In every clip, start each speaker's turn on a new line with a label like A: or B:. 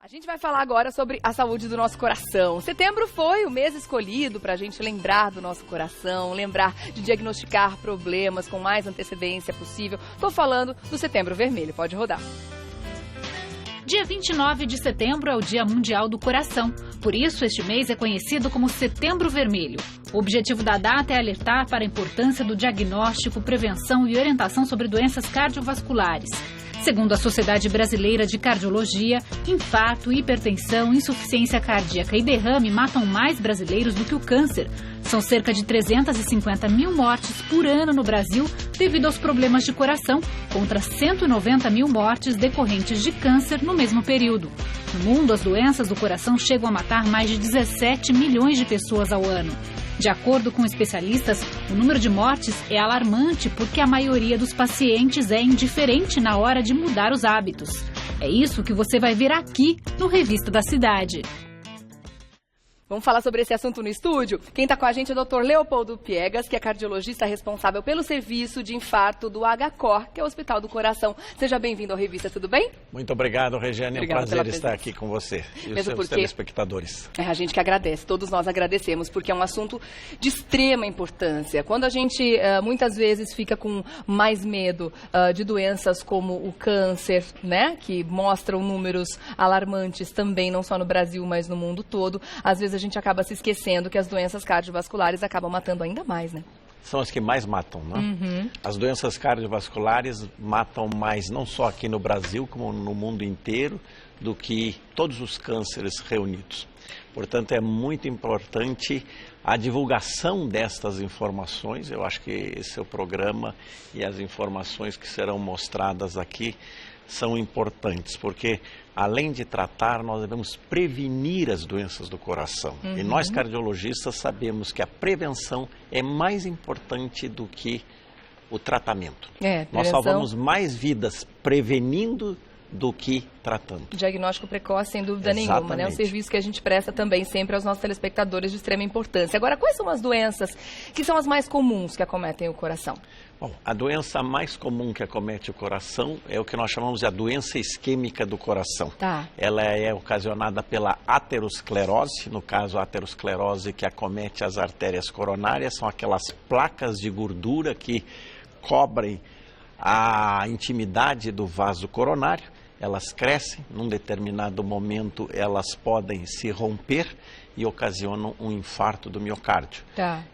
A: A gente vai falar agora sobre a saúde do nosso coração. Setembro foi o mês escolhido para a gente lembrar do nosso coração, lembrar de diagnosticar problemas com mais antecedência possível. Estou falando do Setembro Vermelho. Pode rodar.
B: Dia 29 de setembro é o Dia Mundial do Coração. Por isso, este mês é conhecido como Setembro Vermelho. O objetivo da data é alertar para a importância do diagnóstico, prevenção e orientação sobre doenças cardiovasculares. Segundo a Sociedade Brasileira de Cardiologia, infarto, hipertensão, insuficiência cardíaca e derrame matam mais brasileiros do que o câncer. São cerca de 350 mil mortes por ano no Brasil devido aos problemas de coração, contra 190 mil mortes decorrentes de câncer no mesmo período. No mundo, as doenças do coração chegam a matar mais de 17 milhões de pessoas ao ano. De acordo com especialistas, o número de mortes é alarmante porque a maioria dos pacientes é indiferente na hora de mudar os hábitos. É isso que você vai ver aqui no Revista da Cidade.
A: Vamos falar sobre esse assunto no estúdio? Quem está com a gente é o Dr. Leopoldo Piegas, que é cardiologista responsável pelo serviço de infarto do HCOR, que é o Hospital do Coração. Seja bem-vindo à revista, tudo bem?
C: Muito obrigado, Regiane. É um prazer estar aqui com você e os seus telespectadores.
A: É a gente que agradece, todos nós agradecemos, porque é um assunto de extrema importância. Quando a gente muitas vezes fica com mais medo de doenças como o câncer, né, que mostram números alarmantes também, não só no Brasil, mas no mundo todo, às vezes a gente acaba se esquecendo que as doenças cardiovasculares acabam matando ainda mais, né?
C: São as que mais matam, né?
A: Uhum.
C: As doenças cardiovasculares matam mais, não só aqui no Brasil, como no mundo inteiro, do que todos os cânceres reunidos. Portanto, é muito importante a divulgação destas informações. Eu acho que esse é o programa e as informações que serão mostradas aqui são importantes, porque além de tratar, nós devemos prevenir as doenças do coração.
A: Uhum.
C: E nós cardiologistas sabemos que a prevenção é mais importante do que o tratamento. Nós salvamos mais vidas prevenindo do que tratando.
A: Diagnóstico precoce, sem dúvida
C: Exatamente.
A: nenhuma, né? O serviço que a gente presta também sempre aos nossos telespectadores de extrema importância. Agora, quais são as doenças que são as mais comuns que acometem o coração?
C: Bom, a doença mais comum que acomete o coração é o que nós chamamos de a doença isquêmica do coração.
A: Tá.
C: Ela é ocasionada pela aterosclerose, no caso a aterosclerose que acomete as artérias coronárias, são aquelas placas de gordura que cobrem a intimidade do vaso coronário. Elas crescem, num determinado momento elas podem se romper e ocasionam um infarto do miocárdio,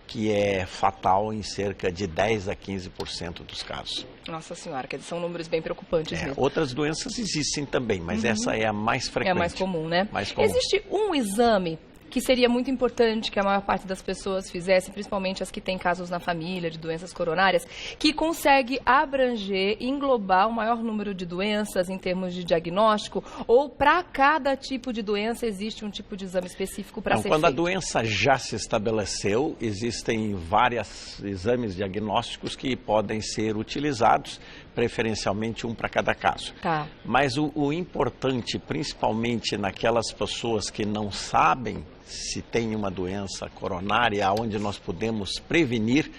C: que é fatal em cerca de 10 a 15% dos casos.
A: Nossa Senhora, que são números bem preocupantes mesmo.
C: Outras doenças existem também, mas essa é a mais frequente.
A: É a mais comum, né?
C: Mais comum.
A: Existe um exame que seria muito importante que a maior parte das pessoas fizesse, principalmente as que têm casos na família de doenças coronárias, que consegue abranger e englobar o maior número de doenças em termos de diagnóstico, ou para cada tipo de doença existe um tipo de exame específico para ser feito?
C: Quando a doença já se estabeleceu, existem vários exames diagnósticos que podem ser utilizados, preferencialmente um para cada caso. Mas o importante, principalmente naquelas pessoas que não sabem se tem uma doença coronária, onde nós podemos prevenir,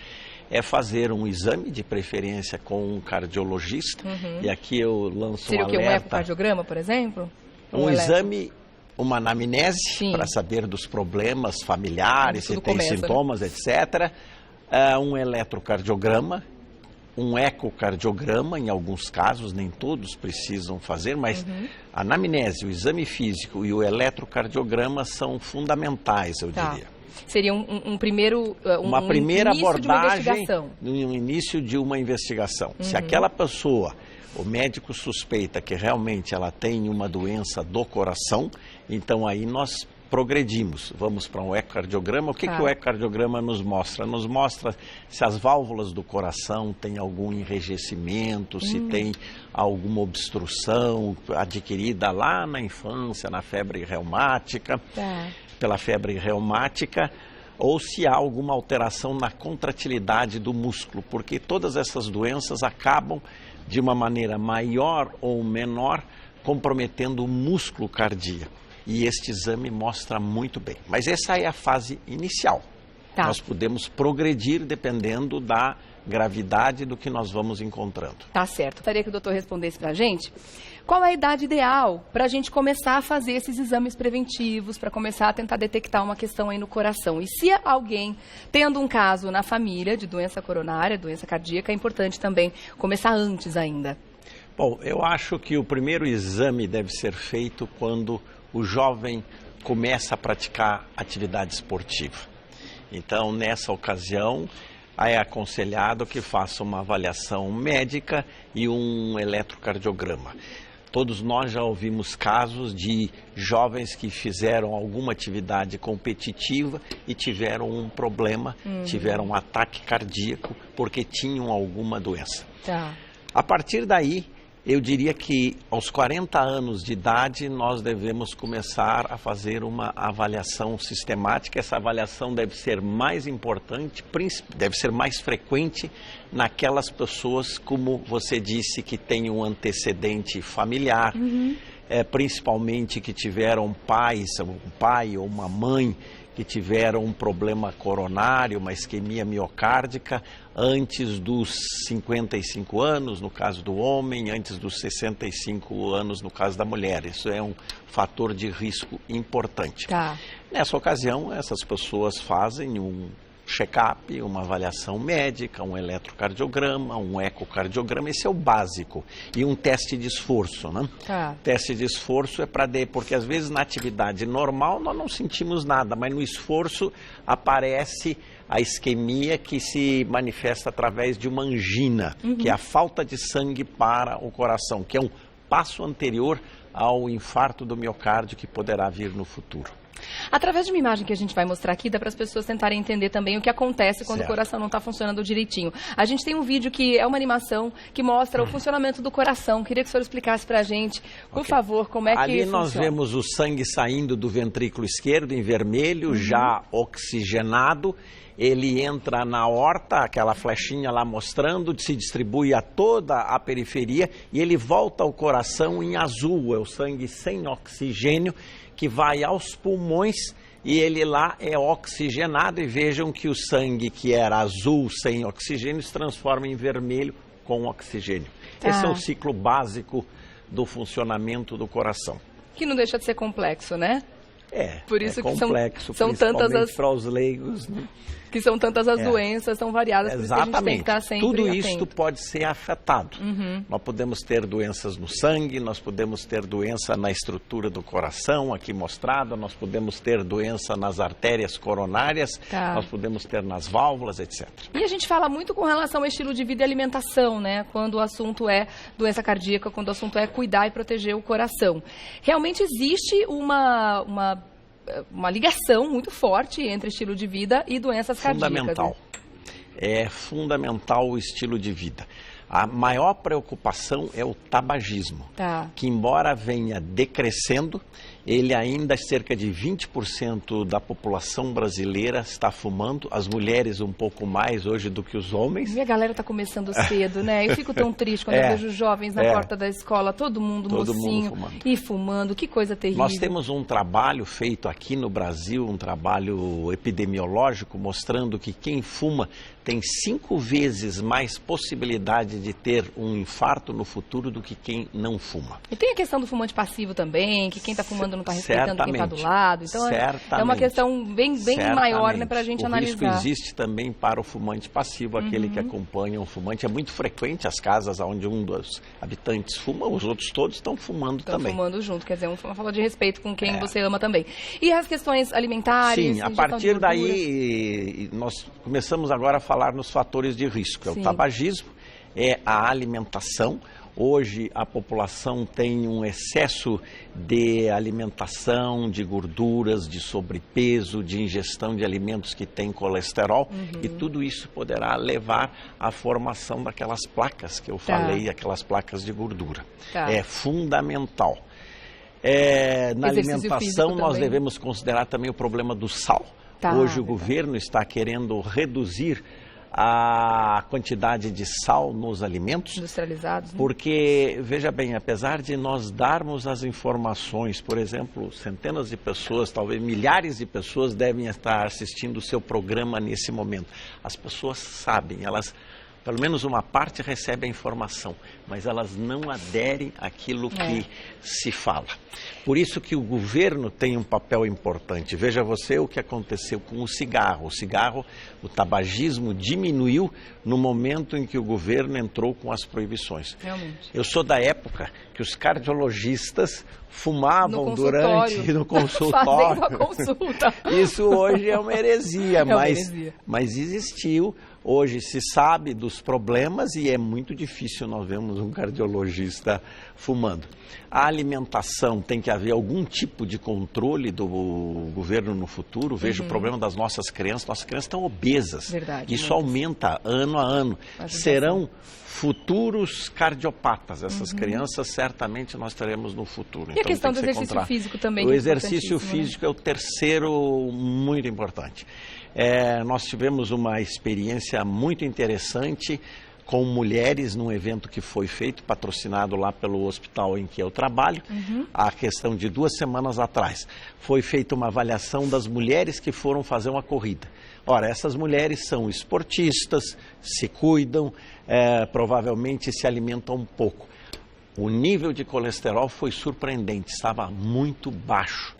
C: é fazer um exame, de preferência com um cardiologista. E aqui eu lanço
A: Seria
C: um alerta.
A: Um ecocardiograma, por exemplo?
C: Um exame, uma anamnese, para saber dos problemas familiares, se tem sintomas, etc. Um eletrocardiograma, um ecocardiograma, em alguns casos, nem todos precisam fazer, mas a anamnese, o exame físico e o eletrocardiograma são fundamentais, eu diria.
A: Seria um primeiro
C: uma primeira abordagem
A: no
C: início de uma investigação. Se aquela pessoa, o médico suspeita que realmente ela tem uma doença do coração, então aí nós progredimos, vamos para um ecocardiograma. O que o ecocardiograma nos mostra? Nos mostra se as válvulas do coração têm algum enrijecimento, se tem alguma obstrução adquirida lá na infância, na febre reumática, pela febre reumática, ou se há alguma alteração na contratilidade do músculo, porque todas essas doenças acabam, de uma maneira maior ou menor, comprometendo o músculo cardíaco. E este exame mostra muito bem. Mas essa é a fase inicial.
A: Tá.
C: Nós podemos progredir dependendo da gravidade do que nós vamos encontrando.
A: Tá certo. Gostaria que o doutor respondesse pra gente qual é a idade ideal para a gente começar a fazer esses exames preventivos, para começar a tentar detectar uma questão aí no coração. E se alguém tendo um caso na família de doença coronária, doença cardíaca, é importante também começar antes ainda.
C: Bom, eu acho que o primeiro exame deve ser feito quando o jovem começa a praticar atividade esportiva. Então, nessa ocasião, é aconselhado que faça uma avaliação médica e um eletrocardiograma. Todos nós já ouvimos casos de jovens que fizeram alguma atividade competitiva e tiveram um problema, tiveram um ataque cardíaco porque tinham alguma doença.
A: Tá.
C: A partir daí, eu diria que aos 40 anos de idade nós devemos começar a fazer uma avaliação sistemática. Essa avaliação deve ser mais importante, deve ser mais frequente naquelas pessoas, como você disse, que têm um antecedente familiar, principalmente que tiveram um pai ou uma mãe que tiveram um problema coronário, uma isquemia miocárdica, antes dos 55 anos, no caso do homem, antes dos 65 anos, no caso da mulher. Isso é um fator de risco importante.
A: Tá.
C: Nessa ocasião, essas pessoas fazem um check-up, uma avaliação médica, um eletrocardiograma, um ecocardiograma, esse é o básico. E um teste de esforço, né?
A: Tá.
C: Teste de esforço é porque às vezes na atividade normal nós não sentimos nada, mas no esforço aparece a isquemia que se manifesta através de uma angina, que é a falta de sangue para o coração, que é um passo anterior ao infarto do miocárdio que poderá vir no futuro.
A: Através de uma imagem que a gente vai mostrar aqui, dá para as pessoas tentarem entender também o que acontece quando
C: Certo.
A: o coração não está funcionando direitinho. A gente tem um vídeo que é uma animação que mostra o funcionamento do coração. Queria que o senhor explicasse para a gente, por favor, como é que
C: Ali
A: funciona.
C: nós vemos o sangue saindo do ventrículo esquerdo em vermelho, já oxigenado. Ele entra na aorta, aquela flechinha lá mostrando, se distribui a toda a periferia e ele volta ao coração em azul. É o sangue sem oxigênio que vai aos pulmões e ele lá é oxigenado. E vejam que o sangue que era azul sem oxigênio se transforma em vermelho com oxigênio. Esse é o ciclo básico do funcionamento do coração.
A: Que não deixa de ser complexo, né? Por isso
C: é
A: que
C: complexo,
A: são tantas as
C: para os leigos, né?
A: Que são tantas as doenças, são variadas, por isso que a gente tem que estar sempre
C: Tudo
A: atento.
C: isso pode ser afetado. Nós podemos ter doenças no sangue, nós podemos ter doença na estrutura do coração, aqui mostrada, nós podemos ter doença nas artérias coronárias, nós podemos ter nas válvulas, etc.
A: E a gente fala muito com relação ao estilo de vida e alimentação, né? Quando o assunto é doença cardíaca, quando o assunto é cuidar e proteger o coração. Realmente existe uma ligação muito forte entre estilo de vida e doenças cardíacas.
C: Fundamental. É fundamental o estilo de vida. A maior preocupação é o tabagismo, que embora venha decrescendo, ele ainda, cerca de 20% da população brasileira está fumando, as mulheres um pouco mais hoje do que os homens.
A: E a galera está começando cedo, né? Eu fico tão triste quando eu vejo jovens na porta da escola, todo mundo mocinho e fumando, que coisa terrível.
C: Nós temos um trabalho feito aqui no Brasil, um trabalho epidemiológico, mostrando que quem fuma tem 5 vezes mais possibilidade de ter um infarto no futuro do que quem não fuma.
A: E tem a questão do fumante passivo também, que quem está fumando não está respeitando quem está do lado. Então é uma questão bem maior, né, para a gente analisar.
C: O risco existe também para o fumante passivo, aquele que acompanha um fumante. É muito frequente as casas onde um dos habitantes fuma, os outros todos estão fumando também.
A: Estão fumando junto, quer dizer, uma falta de respeito com quem você ama também. E as questões alimentares?
C: Sim, a partir daí nós começamos agora a falar nos fatores de risco. É o tabagismo, é a alimentação. Hoje a população tem um excesso de alimentação, de gorduras, de sobrepeso, de ingestão de alimentos que têm colesterol e tudo isso poderá levar à formação daquelas placas que eu falei, aquelas placas de gordura. É fundamental. Na alimentação nós devemos considerar também o problema do sal. Hoje o governo está querendo reduzir a quantidade de sal nos alimentos.
A: Industrializados. Né?
C: Porque, veja bem, apesar de nós darmos as informações, por exemplo, centenas de pessoas, talvez milhares de pessoas devem estar assistindo o seu programa nesse momento. As pessoas sabem, elas, pelo menos uma parte, recebe a informação, mas elas não aderem àquilo que se fala. Por isso que o governo tem um papel importante. Veja você o que aconteceu com o cigarro. O tabagismo diminuiu no momento em que o governo entrou com as proibições.
A: Realmente.
C: Eu sou da época que os cardiologistas fumavam no consultório.
A: Fazendo a consulta.
C: Isso hoje é uma heresia, mas existiu. Hoje se sabe dos problemas e é muito difícil nós vermos um cardiologista fumando. A alimentação, tem que haver algum tipo de controle do governo no futuro. Veja o problema das nossas crianças estão obesas.
A: Verdade,
C: isso aumenta ano a ano. Serão futuros cardiopatas. Essas crianças certamente nós teremos no futuro.
A: E então, a questão do exercício físico também.
C: O exercício físico é o terceiro muito importante. Nós tivemos uma experiência muito interessante com mulheres num evento que foi feito, patrocinado lá pelo hospital em que eu trabalho, a questão de 2 semanas atrás. Foi feita uma avaliação das mulheres que foram fazer uma corrida. Ora, essas mulheres são esportistas, se cuidam, provavelmente se alimentam um pouco. O nível de colesterol foi surpreendente, estava muito baixo.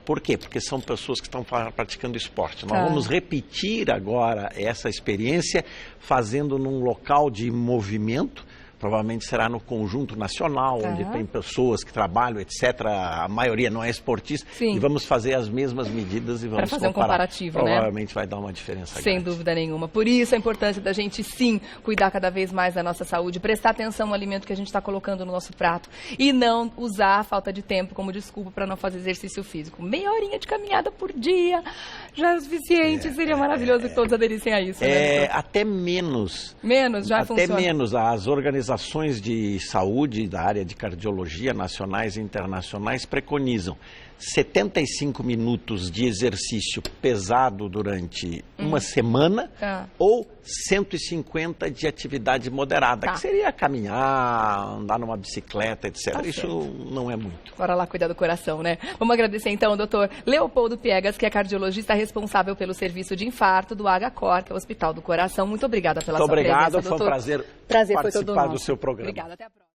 C: Por quê? Porque são pessoas que estão praticando esporte. Nós vamos repetir agora essa experiência fazendo num local de movimento. Provavelmente será no Conjunto Nacional, onde tem pessoas que trabalham, etc. A maioria não é esportista. Sim. E vamos fazer as mesmas medidas e vamos
A: fazer
C: comparar.
A: Um comparativo,
C: Provavelmente vai dar uma diferença
A: Sem
C: grande.
A: dúvida nenhuma. Por isso a importância da gente, sim, cuidar cada vez mais da nossa saúde, prestar atenção no alimento que a gente está colocando no nosso prato e não usar a falta de tempo como desculpa para não fazer exercício físico. Meia horinha de caminhada por dia já é o suficiente. Seria maravilhoso que todos aderissem a isso. Né?
C: Até menos.
A: Menos, já funciona.
C: Até menos. As organizações de saúde da área de cardiologia nacionais e internacionais preconizam 75 minutos de exercício pesado durante uma semana ou 150 de atividade moderada, que seria caminhar, andar numa bicicleta, etc. Isso não é muito.
A: Bora lá cuidar do coração, né? Vamos agradecer então ao doutor Leopoldo Piegas, que é cardiologista responsável pelo serviço de infarto do HCOR, que é o Hospital do Coração. Muito obrigada pela sua presença, doutor.
C: Foi um prazer
A: foi todo
C: participar do seu programa.
A: Obrigada, até a próxima.